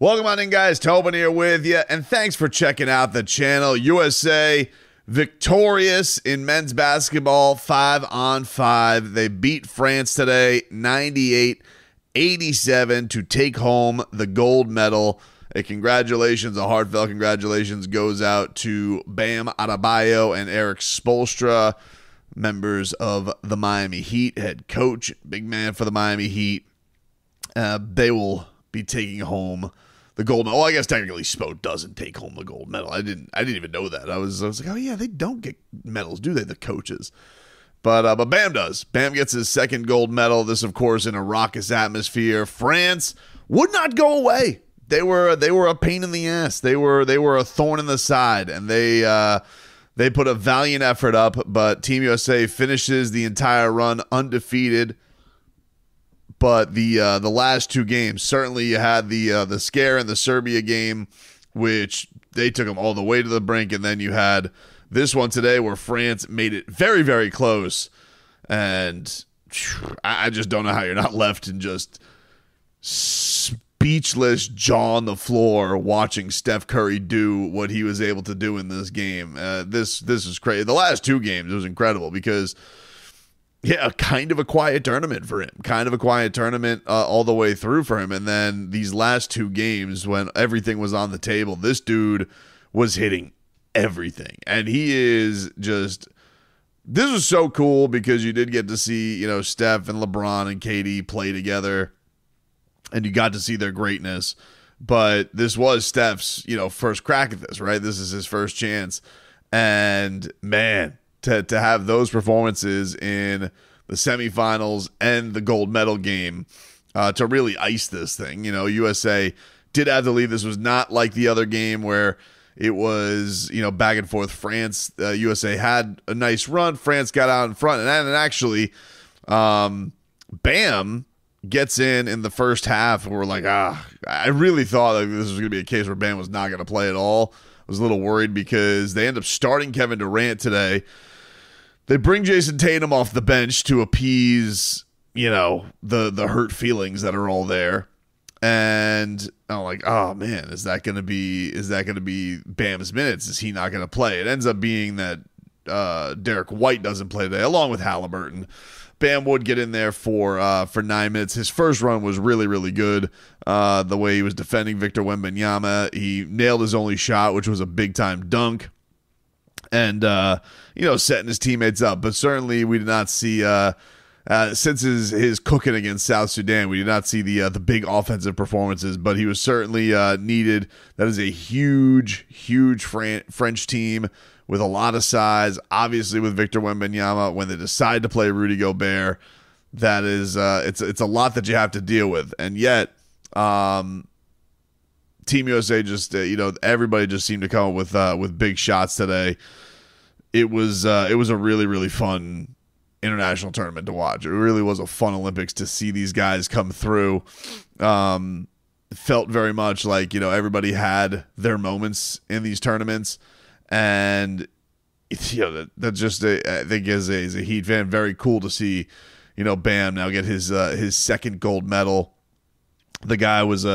Welcome on in, guys. Tobin here with you, and thanks for checking out the channel. USA victorious in men's basketball, 5-on-5. They beat France today, 98-87, to take home the gold medal. A heartfelt congratulations goes out to Bam Adebayo and Erik Spoelstra, members of the Miami Heat, head coach, big man for the Miami Heat. They will be taking home the gold medal. Well, I guess technically Spo doesn't take home the gold medal. I didn't even know that. I was like, oh yeah, they don't get medals, do they? The coaches, but Bam does. Bam gets his second gold medal. This, of course, in a raucous atmosphere. France would not go away. They were a pain in the ass. They were a thorn in the side, and they put a valiant effort up. But Team USA finishes the entire run undefeated. But the last two games, certainly you had the scare in the Serbia game, which they took them all the way to the brink, and then you had this one today where France made it very, very close, and I just don't know how you're not left in just speechless, jaw on the floor watching Steph Curry do what he was able to do in this game. This is crazy. The last two games, it was incredible because. Yeah, kind of a quiet tournament for him. Kind of a quiet tournament all the way through for him. And then these last two games when everything was on the table, this dude was hitting everything. And he is just – this was so cool because you did get to see, Steph and LeBron and KD play together. And you got to see their greatness. But this was Steph's, first crack at this, right? This is his first chance. And, man – to have those performances in the semifinals and the gold medal game to really ice this thing. USA did have the lead. This was not like the other game where it was, back and forth. France, USA had a nice run. France got out in front. And actually, Bam gets in the first half. And we're like, I really thought that this was going to be a case where Bam was not going to play at all. I was a little worried because they end up starting Kevin Durant today. They bring Jason Tatum off the bench to appease, the hurt feelings that are all there. And I'm like, oh man, is that going to be Bam's minutes? Is he not going to play? It ends up being that Derek White doesn't play today, along with Halliburton. Bam would get in there for 9 minutes. His first run was really, really good. The way he was defending Victor Wembanyama, he nailed his only shot, which was a big time dunk. And, setting his teammates up. But certainly we did not see, since his cooking against South Sudan, we did not see the big offensive performances. But he was certainly needed. That is a huge, huge French team with a lot of size. Obviously with Victor Wembanyama, when they decide to play Rudy Gobert, that is it's a lot that you have to deal with. And yet Team USA just, everybody just seemed to come up with big shots today. It was a really, really fun international tournament to watch. It really was a fun Olympics to see these guys come through. Felt very much like, everybody had their moments in these tournaments. And, that just, I think as a Heat fan, very cool to see, Bam now get his second gold medal. The guy was,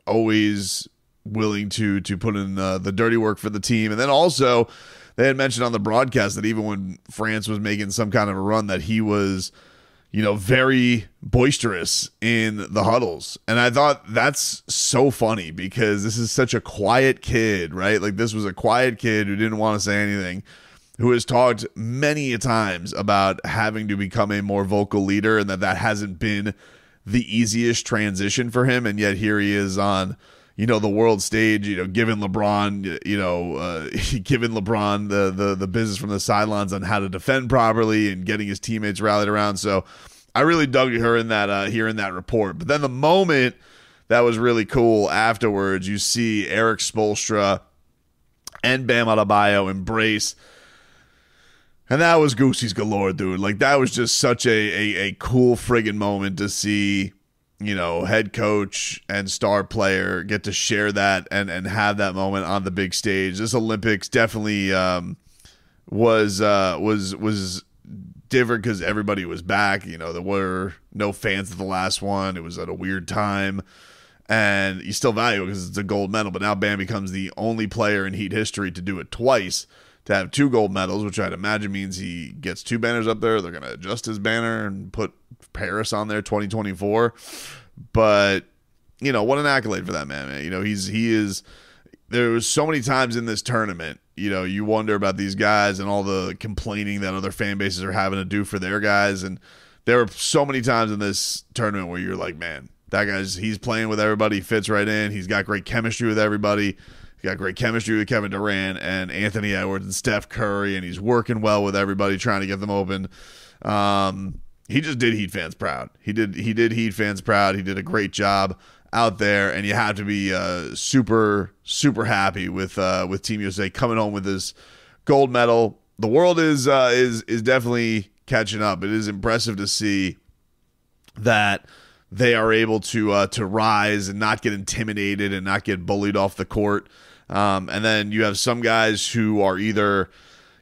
always willing to put in the dirty work for the team. And then also they had mentioned on the broadcast that even when France was making some kind of a run that he was, very boisterous in the huddles. And I thought that's so funny because this is such a quiet kid, right? Like this was a quiet kid who didn't want to say anything, who has talked many a times about having to become a more vocal leader and that hasn't been the easiest transition for him. And yet here he is on, the world stage, giving LeBron, giving LeBron the business from the sidelines on how to defend properly and getting his teammates rallied around. So I really dug hearing that report. But then the moment that was really cool afterwards, you see Erik Spoelstra and Bam Adebayo embrace. And that was Goosey's galore, dude. Like, that was just such a cool friggin' moment to see, head coach and star player get to share that and have that moment on the big stage. This Olympics definitely was different because everybody was back. You know, there were no fans at the last one. It was at a weird time. And you still value it because it's a gold medal. But now Bam becomes the only player in Heat history to do it twice, to have 2 gold medals, which I'd imagine means he gets 2 banners up there. They're going to adjust his banner and put Paris on there 2024. But, you know, what an accolade for that man. You know, he is. There was so many times in this tournament, you know, you wonder about these guys and all the complaining that other fan bases are having to do for their guys. And there were so many times in this tournament where you're like, man, that he's playing with everybody, fits right in. He's got great chemistry with everybody. He's got great chemistry with Kevin Durant and Anthony Edwards and Steph Curry, and he's working well with everybody, trying to get them open. He just did Heat fans proud. He did Heat fans proud. He did a great job out there, and you have to be super, super happy with Team USA coming home with this gold medal. The world is definitely catching up. It is impressive to see that they are able to rise and not get intimidated and not get bullied off the court. And then you have some guys who are either,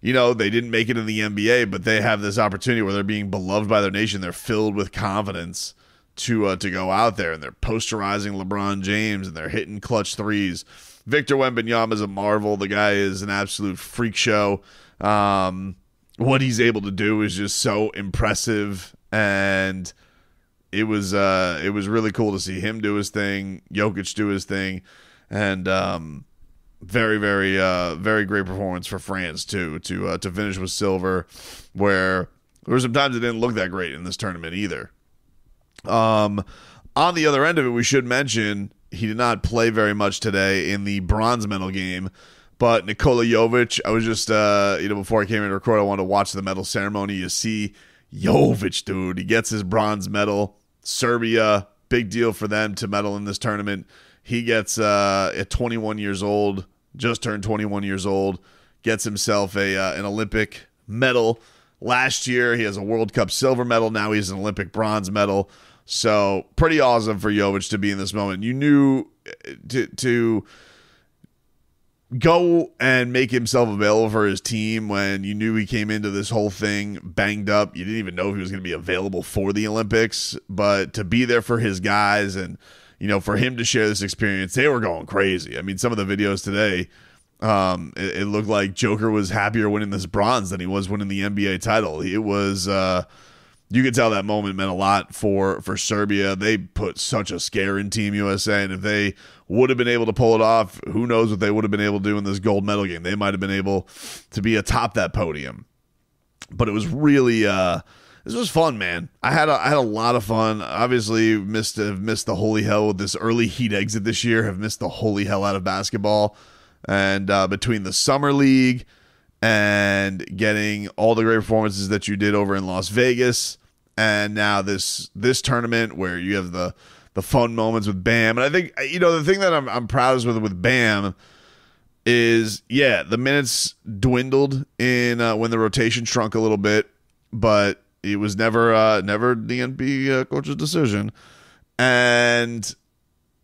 you know, they didn't make it in the NBA, but they have this opportunity where they're being beloved by their nation. They're filled with confidence to go out there, and they're posterizing LeBron James, and they're hitting clutch threes. Victor Wembanyama is a marvel. The guy is an absolute freak show. What he's able to do is just so impressive, and it was really cool to see him do his thing, Jokic do his thing, and very, very, very great performance for France too to finish with silver, where there were some times it didn't look that great in this tournament either. On the other end of it, we should mention he did not play very much today in the bronze medal game, but Nikola Jović, I was just, before I came in to record, I wanted to watch the medal ceremony. You see Jović, dude, he gets his bronze medal. Serbia, big deal for them to medal in this tournament. He gets, at 21 years old, just turned 21 years old, gets himself an Olympic medal. Last year, he has a World Cup silver medal. Now he has an Olympic bronze medal. So pretty awesome for Jović to be in this moment. You knew to go and make himself available for his team when you knew he came into this whole thing banged up. You didn't even know if he was going to be available for the Olympics, but to be there for his guys and, you know, for him to share this experience, they were going crazy. I mean, some of the videos today, it looked like Joker was happier winning this bronze than he was winning the NBA title. It was, you could tell that moment meant a lot for Serbia. They put such a scare in Team USA, and if they would have been able to pull it off, who knows what they would have been able to do in this gold medal game. They might have been able to be atop that podium. But it was really, this was fun, man. I had a lot of fun. Obviously, have missed the holy hell with this early Heat exit this year. Have missed the holy hell out of basketball. And between the Summer League and getting all the great performances that you did over in Las Vegas, and now this tournament where you have the fun moments with Bam. And I think, you know, the thing that I'm proudest with Bam is, yeah, the minutes dwindled in when the rotation shrunk a little bit, but it was never the NBA coach's decision. And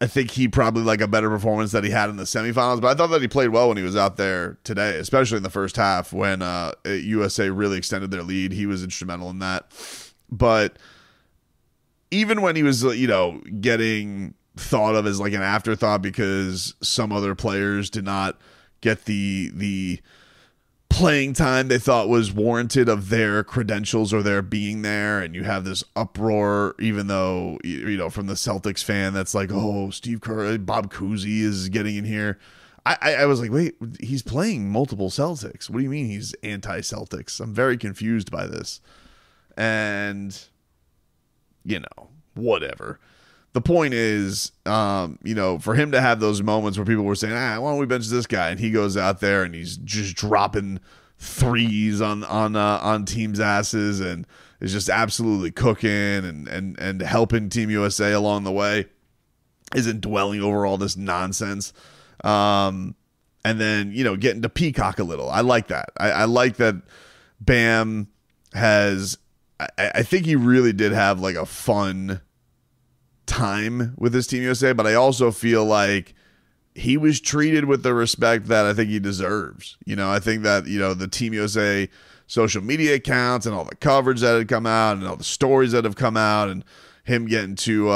I think he probably like a better performance that he had in the semifinals, but I thought that he played well when he was out there today, especially in the first half when USA really extended their lead. He was instrumental in that. But even when he was, you know, getting thought of as like an afterthought because some other players did not get the playing time they thought was warranted of their credentials or their being there, and you have this uproar, even though, you know, from the Celtics fan that's like, oh, Steve Kerr, Bob Cousy is getting in here. I was like, wait, he's playing multiple Celtics. What do you mean he's anti-Celtics? I'm very confused by this. And, you know, whatever. The point is, you know, for him to have those moments where people were saying, why don't we bench this guy? And he goes out there and he's just dropping threes on teams' asses and is just absolutely cooking and helping Team USA along the way. Isn't dwelling over all this nonsense. And then, you know, getting to peacock a little. I like that. I like that Bam has, I think he really did have like a fun time with his Team USA, but I also feel like he was treated with the respect that I think he deserves. I think that, the Team USA social media accounts and all the coverage that had come out and all the stories that have come out and him getting to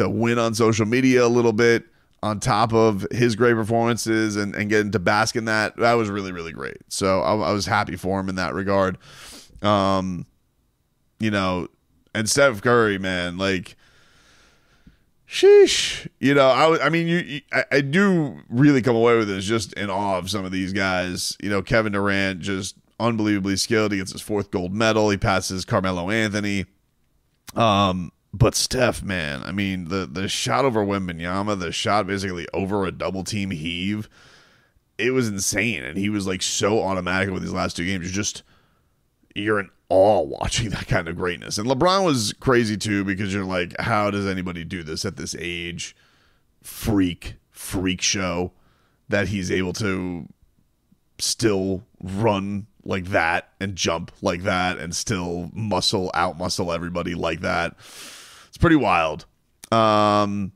win on social media a little bit on top of his great performances and getting to bask in that was really, really great. So I was happy for him in that regard. And Steph Curry, man, like, sheesh. I do really come away with this just in awe of some of these guys. Kevin Durant, just unbelievably skilled. He gets his 4th gold medal. He passes Carmelo Anthony. But Steph, man, I mean, the shot over Wembanyama, the shot basically over a double team heave, it was insane. And he was like so automatic with these last 2 games. You're in awe watching that kind of greatness. And LeBron was crazy too, because you're like, how does anybody do this at this age? Freak show that he's able to still run like that and jump like that and still out muscle everybody like that. It's pretty wild. Other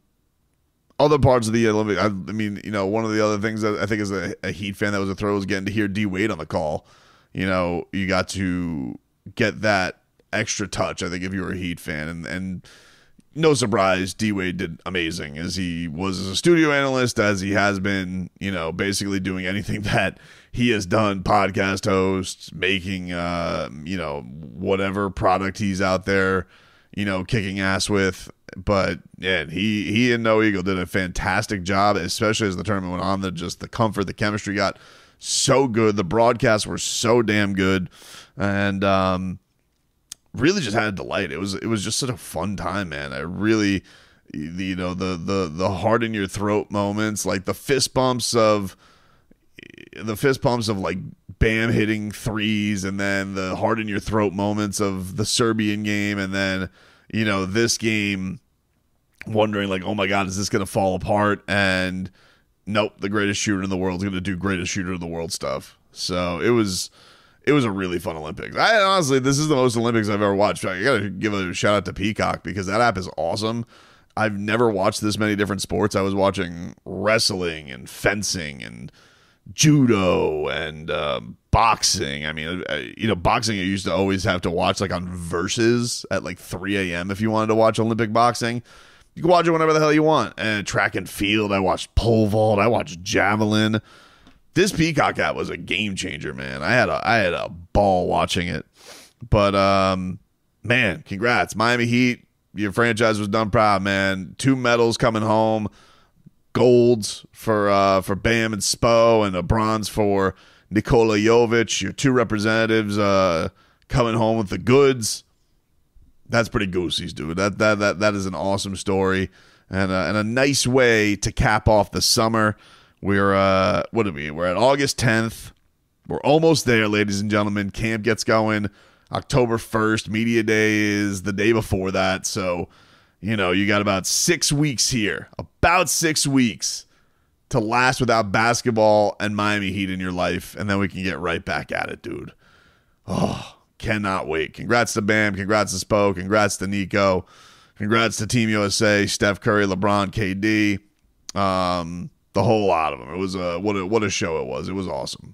parts of the Olympics, I mean, one of the other things that I think as a Heat fan that was a thrill was getting to hear D Wade on the call. You got to get that extra touch, I think, if you were a Heat fan. And no surprise, D Wade did amazing as he was as a studio analyst, as he has been, basically doing anything that he has done, podcast host, making, whatever product he's out there, kicking ass with. But yeah, he and No Eagle did a fantastic job, especially as the tournament went on. The comfort, the chemistry got so good. The broadcasts were so damn good, and really just had a delight. It was just such a fun time, man. I really, the heart in your throat moments, like the fist bumps of like Bam hitting threes, and then the heart in your throat moments of the Serbian game, and then this game, wondering like, oh my God, is this going to fall apart? And nope, the greatest shooter in the world is going to do greatest shooter in the world stuff. So it was a really fun Olympics. Honestly, this is the most Olympics I've ever watched. I got to give a shout out to Peacock, because that app is awesome. I've never watched this many different sports. I was watching wrestling and fencing and judo and boxing. I mean, boxing, you used to always have to watch like on Versus at like 3 a.m. if you wanted to watch Olympic boxing. You can watch it whenever the hell you want. And track and field, I watched pole vault, I watched javelin. This Peacock app was a game changer, man. I had a ball watching it. But man, congrats, Miami Heat. Your franchise was done proud, man. 2 medals coming home, golds for Bam and Spo, and a bronze for Nikola Jović. Your 2 representatives coming home with the goods. That's pretty goosies, dude. That is an awesome story, and a nice way to cap off the summer. We're We're at August 10th. We're almost there, ladies and gentlemen. Camp gets going October 1st. Media day is the day before that. So, you got about 6 weeks here. About 6 weeks to last without basketball and Miami Heat in your life, and then we can get right back at it, dude. Oh, cannot wait. Congrats to Bam. Congrats to Spo. Congrats to Nico. Congrats to Team USA, Steph Curry, LeBron, KD. The whole lot of them. It was what a show it was. It was awesome.